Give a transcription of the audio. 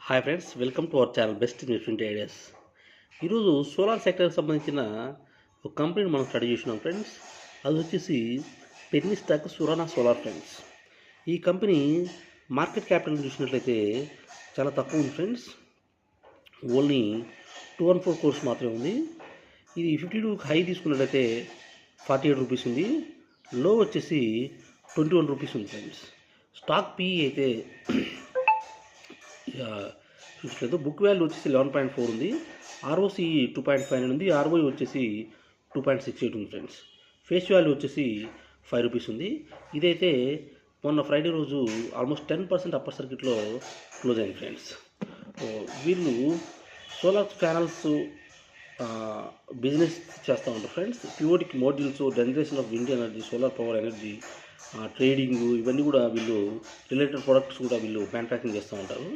Hi friends, welcome to our channel best investment ideas. ఈరోజు solar సెక్టర్కి సంబంధించిన ఒక కంపెనీని మనం స్టడీ చేసినాం ఫ్రెండ్స్. అది వచ్చేసి పెన్నిస్టాక్ సురానా సోలార్ ఫ్రెండ్స్. ఈ కంపెనీ మార్కెట్ క్యాపిటల్ చూసినట్లయితే చాలా తక్కువ ఉంది ఫ్రెండ్స్. ఓన్లీ 214 crores మాత్రమే ఉంది. ఇది 52 హై తీసుకున్నట్లయితే 48 రూపీస్ ఉంది. లో వచ్చేసి 21 రూపీస్ ఉంది ఫ్రెండ్స్. స్టాక్ పిఈ అయితే చూసినట్లయితే బుక్ వాల్యూ వచ్చేసి 11.4 ఉంది. ఆర్ఓసి 2.59 ఉంది. ఆర్ఓఈ వచ్చేసి 2.68 ఉంది ఫ్రెండ్స్. ఫేస్ వాల్యూ వచ్చేసి 5 రూపీస్ ఉంది. ఇదైతే మొన్న ఫ్రైడే రోజు ఆల్మోస్ట్ 10% అప్పర్ సర్క్యూట్లో క్లోజ్ అయింది ఫ్రెండ్స్. వీళ్ళు సోలార్ ప్యానల్స్ బిజినెస్ చేస్తూ ఉంటారు ఫ్రెండ్స్. పిఓటిక్ modules, generation of wind energy, solar power energy, trading, ఇవన్నీ కూడా వీళ్ళు రిలేటెడ్ ప్రొడక్ట్స్ కూడా వీళ్ళు మ్యానుఫ్యాక్చరింగ్ చేస్తూ ఉంటారు.